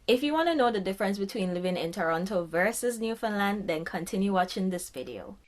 If you want to know the difference between living in Toronto versus Newfoundland, then continue watching this video.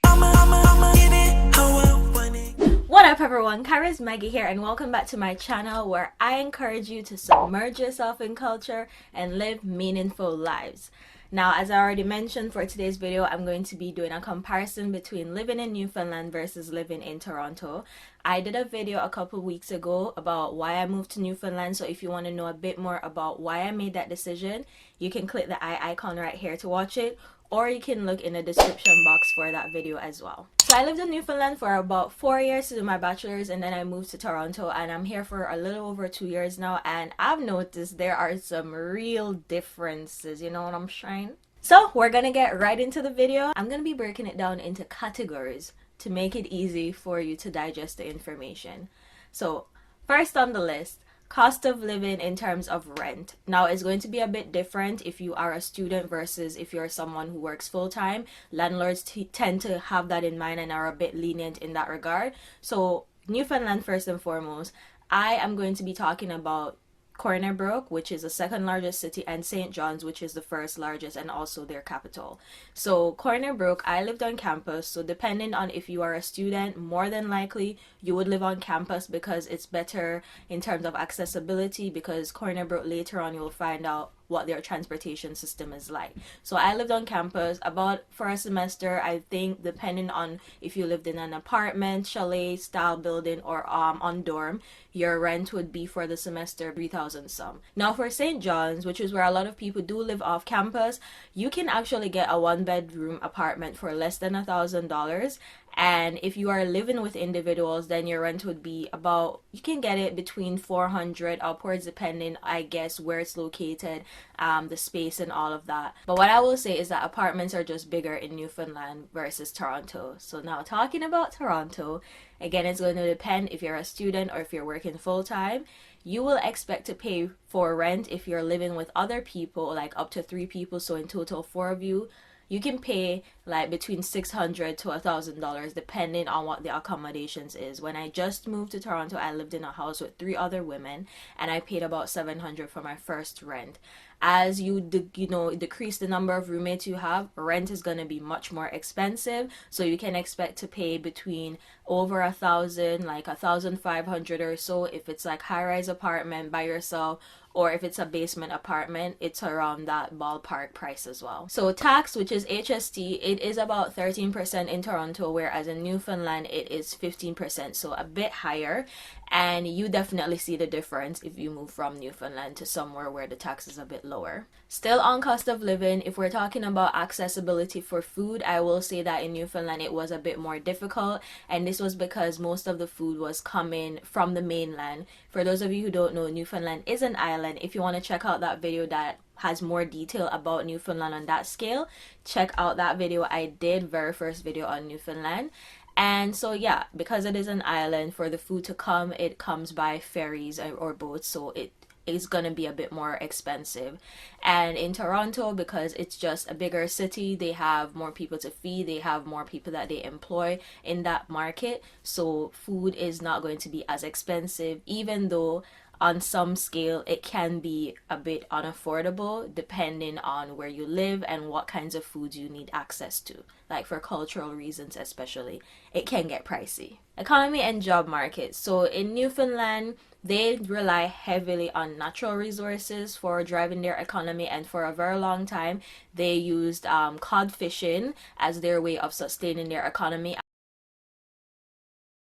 What up everyone, Kara's Maggie here and welcome back to my channel where I encourage you to submerge yourself in culture and live meaningful lives. Now, as I already mentioned, for today's video, I'm going to be doing a comparison between living in Newfoundland versus living in Toronto. I did a video a couple weeks ago about why I moved to Newfoundland, so if you want to know a bit more about why I made that decision, you can click the eye icon right here to watch it, or you can look in the description box for that video as well. So I lived in Newfoundland for about 4 years to do my bachelor's, and then I moved to Toronto, and I'm here for a little over 2 years now, and I've noticed there are some real differences, you know what I'm saying? So we're gonna get right into the video. I'm gonna be breaking it down into categories to make it easy for you to digest the information. So first on the list, cost of living in terms of rent. Now, it's going to be a bit different if you are a student versus if you're someone who works full-time. Landlords tend to have that in mind and are a bit lenient in that regard. So Newfoundland, first and foremost, I am going to be talking about Corner Brook, which is the second largest city, and St. John's, which is the first largest and also their capital. So Corner Brook, I lived on campus, so depending on if you are a student, more than likely you would live on campus because it's better in terms of accessibility, because Corner Brook, later on you'll find out what their transportation system is like. So I lived on campus about for a semester. I think depending on if you lived in an apartment, chalet style building, or on dorm, your rent would be for the semester 3,000 some. Now for St. John's, which is where a lot of people do live off campus, you can actually get a one-bedroom apartment for less than $1,000. And if you are living with individuals, then your rent would be about, you can get it between 400 upwards, depending, I guess, where it's located, the space and all of that. But what I will say is that apartments are just bigger in Newfoundland versus Toronto. So now talking about Toronto, again, it's going to depend if you're a student or if you're working full-time. You will expect to pay for rent if you're living with other people, like up to 3 people, so in total 4 of you. You can pay like between $600 to $1,000 depending on what the accommodations is. When I just moved to Toronto, I lived in a house with 3 other women and I paid about $700 for my first rent. As you decrease the number of roommates you have, rent is going to be much more expensive, so you can expect to pay between over 1,000, like 1,500 or so if it's like high-rise apartment by yourself, or if it's a basement apartment, it's around that ballpark price as well. So tax, which is HST, it is about 13% in Toronto, whereas in Newfoundland it is 15%, so a bit higher. And you definitely see the difference if you move from Newfoundland to somewhere where the tax is a bit lower. Still on cost of living, if we're talking about accessibility for food, I will say that in Newfoundland it was a bit more difficult, and this was because most of the food was coming from the mainland. For those of you who don't know, Newfoundland is an island. If you want to check out that video that has more detail about Newfoundland on that scale, check out that video I did, very first video on Newfoundland. And so yeah, because it is an island, for the food to come, it comes by ferries or boats, so it is gonna be a bit more expensive. And in Toronto, because it's just a bigger city, they have more people to feed, they have more people that they employ in that market, so food is not going to be as expensive, even though on some scale it can be a bit unaffordable depending on where you live and what kinds of foods you need access to. Like for cultural reasons especially, it can get pricey. Economy and job market. So in Newfoundland, they rely heavily on natural resources for driving their economy, and for a very long time they used cod fishing as their way of sustaining their economy.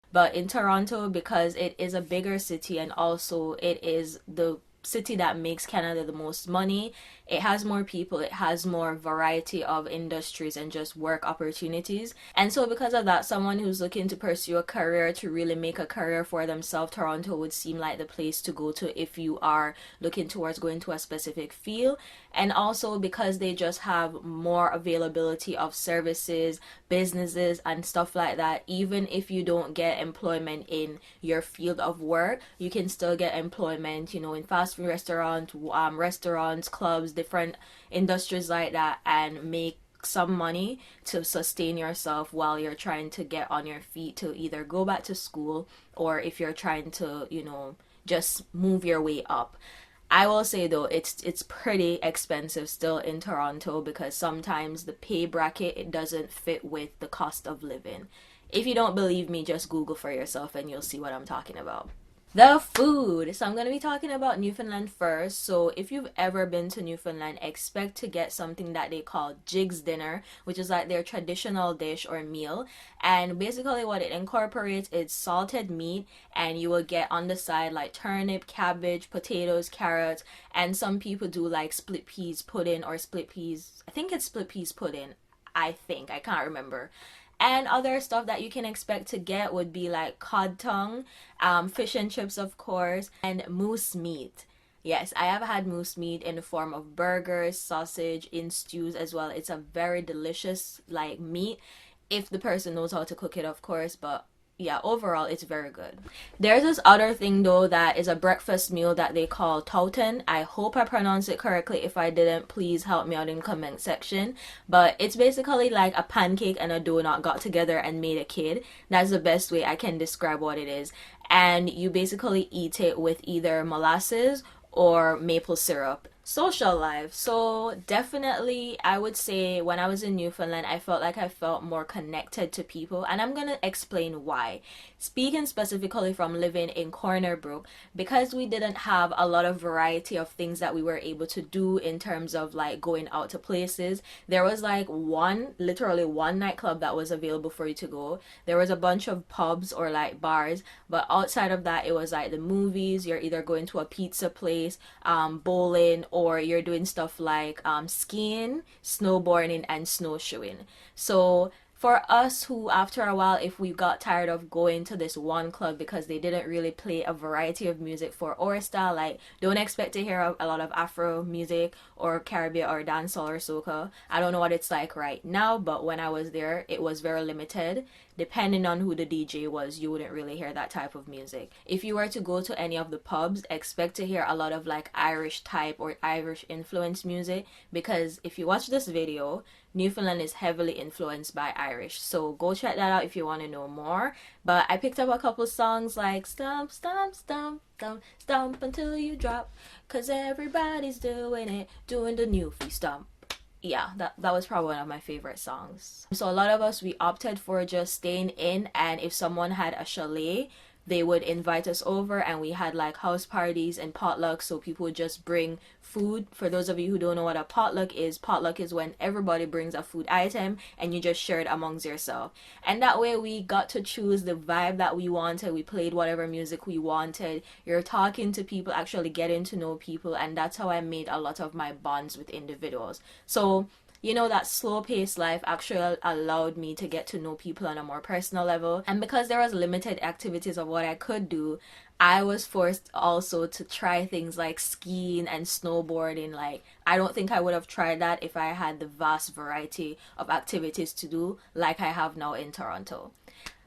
But in Toronto, because it is a bigger city and also it is the city that makes Canada the most money, it has more people, it has more variety of industries and just work opportunities. And so because of that, someone who's looking to pursue a career, to really make a career for themselves, Toronto would seem like the place to go to if you are looking towards going to a specific field. And also because they just have more availability of services, businesses and stuff like that. Even if you don't get employment in your field of work, you can still get employment, in fast food restaurants, clubs, different industries like that, and make some money to sustain yourself while you're trying to get on your feet to either go back to school, or if you're trying to just move your way up. I will say though, it's pretty expensive still in Toronto because sometimes the pay bracket it doesn't fit with the cost of living. If you don't believe me, just Google for yourself and you'll see what I'm talking about. The food. So I'm going to be talking about Newfoundland first. So if you've ever been to Newfoundland, expect to get something that they call Jig's dinner, which is like their traditional dish or meal. And basically what it incorporates is salted meat, and you will get on the side like turnip, cabbage, potatoes, carrots, and some people do like split peas pudding or split peas. I think it's split peas pudding. I can't remember. And other stuff that you can expect to get would be like cod tongue, fish and chips, of course, and moose meat. Yes, I have had moose meat in the form of burgers, sausage, in stews as well. It's a very delicious like meat if the person knows how to cook it, of course, but yeah, overall it's very good. There's this other thing though that is a breakfast meal that they call tauten. I hope I pronounced it correctly. If I didn't, please help me out in the comment section. But it's basically like a pancake and a donut got together and made a kid. That's the best way I can describe what it is. And you basically eat it with either molasses or maple syrup. Social life. So definitely I would say when I was in Newfoundland, I felt like I felt more connected to people, and I'm gonna explain why. Speaking specifically from living in Corner Brook, because we didn't have a lot of variety of things that we were able to do in terms of like going out to places. There was like literally one nightclub that was available for you to go. There was a bunch of pubs or like bars, but outside of that it was like the movies. You're either going to a pizza place, bowling, or you're doing stuff like skiing, snowboarding, and snowshoeing. So for us who after a while, if we got tired of going to this one club because they didn't really play a variety of music for our style, like don't expect to hear a lot of Afro music or Caribbean or dancehall or soca. I don't know what it's like right now, but when I was there it was very limited. Depending on who the DJ was, you wouldn't really hear that type of music. If you were to go to any of the pubs, expect to hear a lot of like Irish type or Irish influenced music, because if you watch this video, Newfoundland is heavily influenced by Irish. So go check that out if you want to know more. But I picked up a couple songs like Stomp, Stomp, Stomp, Stomp, Stomp until you drop, 'cause everybody's doing it, doing the Newfie Stomp. Yeah, that was probably one of my favorite songs. So a lot of us, we opted for just staying in, and if someone had a chalet, they would invite us over, and we had like house parties and potlucks, so people would just bring food. For those of you who don't know what a potluck is when everybody brings a food item and you just share it amongst yourself. And that way we got to choose the vibe that we wanted. We played whatever music we wanted. You're talking to people, actually getting to know people, and that's how I made a lot of my bonds with individuals. So you know, that slow paced life actually allowed me to get to know people on a more personal level. And because there was limited activities of what I could do, I was forced also to try things like skiing and snowboarding. Like, I don't think I would have tried that if I had the vast variety of activities to do like I have now in Toronto.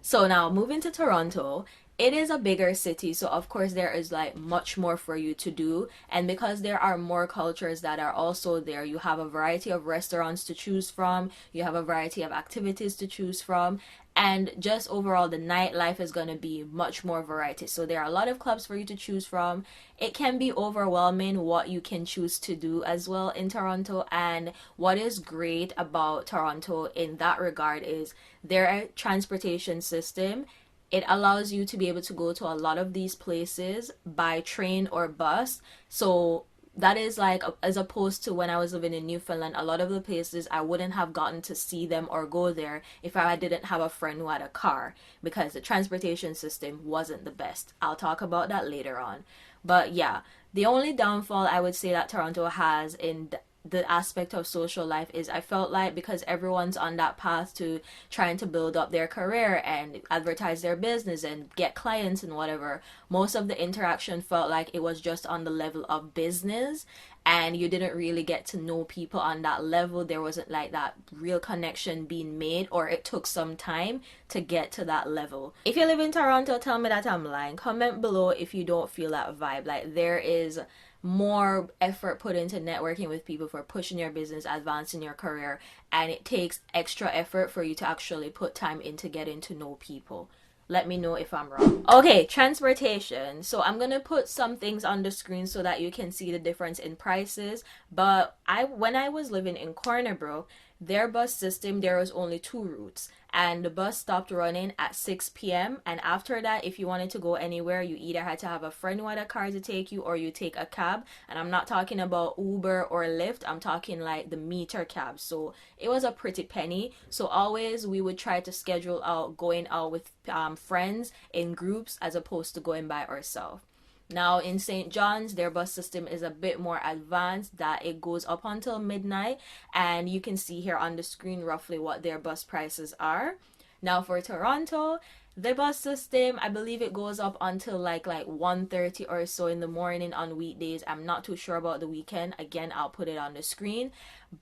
So now moving to Toronto, it is a bigger city, so of course there is like much more for you to do. And because there are more cultures that are also there, you have a variety of restaurants to choose from, you have a variety of activities to choose from, and just overall the nightlife is going to be much more variety. So there are a lot of clubs for you to choose from. It can be overwhelming what you can choose to do as well in Toronto. And what is great about Toronto in that regard is their transportation system. It allows you to be able to go to a lot of these places by train or bus. So that is like, as opposed to when I was living in Newfoundland, a lot of the places I wouldn't have gotten to see them or go there if I didn't have a friend who had a car, because the transportation system wasn't the best. I'll talk about that later on. But yeah, the only downfall I would say that Toronto has in the aspect of social life is, I felt like because everyone's on that path to trying to build up their career and advertise their business and get clients and whatever, most of the interaction felt like it was just on the level of business, and you didn't really get to know people on that level. There wasn't like that real connection being made, or it took some time to get to that level. If you live in Toronto, tell me that I'm lying. Comment below if you don't feel that vibe. Like, there is more effort put into networking with people for pushing your business, advancing your career, and it takes extra effort for you to actually put time into getting to know people. let me know if I'm wrong. Okay, transportation. So I'm gonna put some things on the screen so that you can see the difference in prices. But when I was living in Corner Brook, their bus system, there was only 2 routes, and the bus stopped running at 6 p.m. And after that, if you wanted to go anywhere, you either had to have a friend who had a car to take you, or you take a cab. And I'm not talking about Uber or Lyft, I'm talking like the meter cab. So it was a pretty penny. So always we would try to schedule out going out with friends in groups as opposed to going by ourselves. Now in St. John's, their bus system is a bit more advanced, that it goes up until midnight, and you can see here on the screen roughly what their bus prices are. Now for Toronto, the bus system, I believe it goes up until like 1:30 or so in the morning on weekdays. I'm not too sure about the weekend. Again, I'll put it on the screen.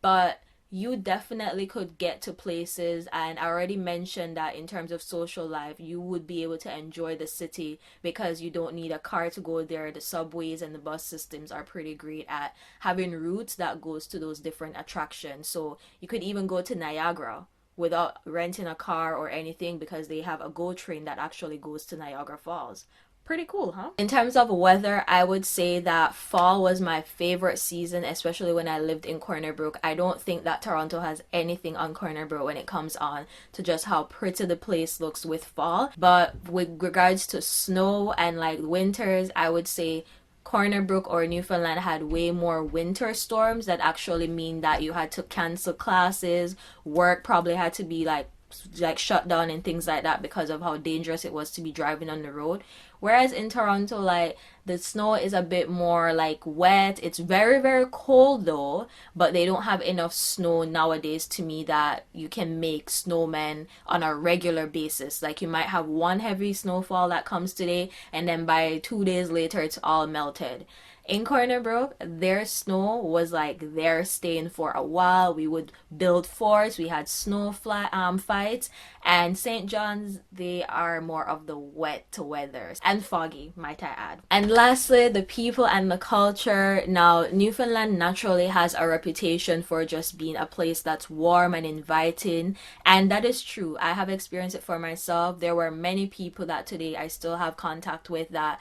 But you definitely could get to places, and I already mentioned that in terms of social life, you would be able to enjoy the city because you don't need a car to go there. The subways and the bus systems are pretty great at having routes that goes to those different attractions. So you could even go to Niagara without renting a car or anything, because they have a GO train that actually goes to Niagara Falls. Pretty cool, huh? In terms of weather, I would say that fall was my favorite season, especially when I lived in Corner Brook. I don't think that Toronto has anything on Corner Brook when it comes on to just how pretty the place looks with fall. But with regards to snow and like winters, I would say Corner Brook or Newfoundland had way more winter storms that actually mean that you had to cancel classes, work probably had to be like shut down and things like that because of how dangerous it was to be driving on the road. Whereas in Toronto, like, the snow is a bit more like wet. It's very, very cold though, but they don't have enough snow nowadays to me that you can make snowmen on a regular basis. Like, you might have one heavy snowfall that comes today, and then by 2 days later it's all melted. In Corner Brook, their snow was like there staying for a while. We would build forts, we had snow fights, and St. John's, they are more of the wet weather and foggy, might I add. And lastly, the people and the culture. Now, Newfoundland naturally has a reputation for just being a place that's warm and inviting, and that is true. I have experienced it for myself. There were many people that today I still have contact with that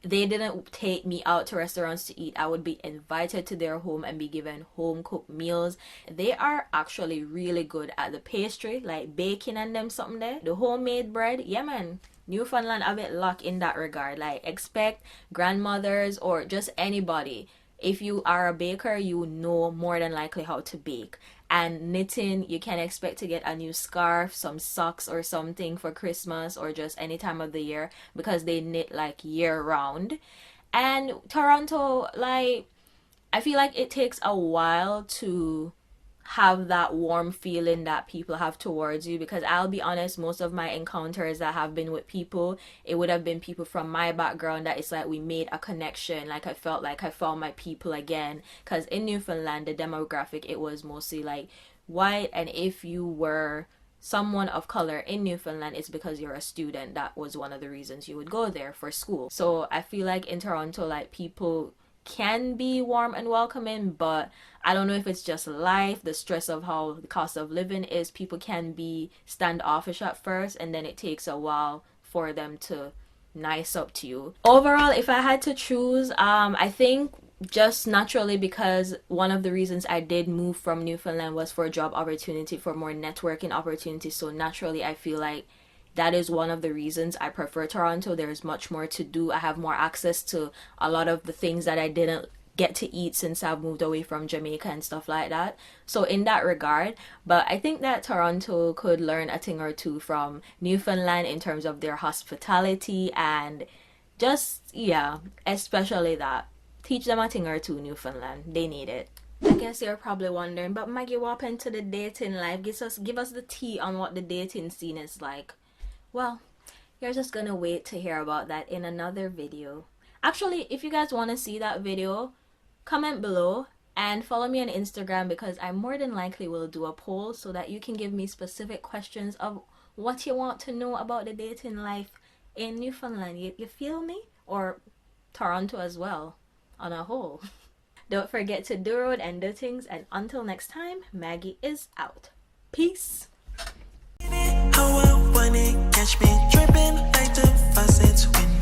they didn't take me out to restaurants to eat. I would be invited to their home and be given home cooked meals. They are actually really good at the pastry, like baking and them something there. The homemade bread, yeah man. Newfoundland a bit luck in that regard. Like, expect grandmothers or just anybody. If you are a baker, you know more than likely how to bake. And knitting, you can expect to get a new scarf, some socks or something for Christmas or just any time of the year, because they knit like year round. And Toronto, like, I feel like it takes a while to have that warm feeling that people have towards you, because I'll be honest, most of my encounters that have been with people, it would have been people from my background that it's like we made a connection. Like, I felt like I found my people again, because in Newfoundland the demographic, it was mostly like white, and if you were someone of color in Newfoundland, it's because you're a student. That was one of the reasons you would go there for school. So I feel like in Toronto, like, people can be warm and welcoming, but I don't know if it's just life, the stress of how the cost of living is. People can be standoffish at first, and then it takes a while for them to nice up to you. Overall, if I had to choose, I think just naturally, because one of the reasons I did move from Newfoundland was for a job opportunity, for more networking opportunities. So naturally, I feel like that is one of the reasons I prefer Toronto. There's much more to do. I have more access to a lot of the things that I didn't get to eat since I've moved away from Jamaica and stuff like that. So in that regard, but I think that Toronto could learn a thing or two from Newfoundland in terms of their hospitality and just, yeah, especially that. Teach them a thing or two, Newfoundland. They need it. I guess you're probably wondering, but Maggie, what happened to the dating life? Give us the tea on what the dating scene is like. Well, you're just gonna wait to hear about that in another video. Actually, if you guys want to see that video, comment below and follow me on Instagram, because I more than likely will do a poll so that you can give me specific questions of what you want to know about the dating life in Newfoundland. You feel me? Or Toronto as well, on a whole. Don't forget to do road and do things, and until next time, Maggie is out. Peace. Catch me dripping. silence when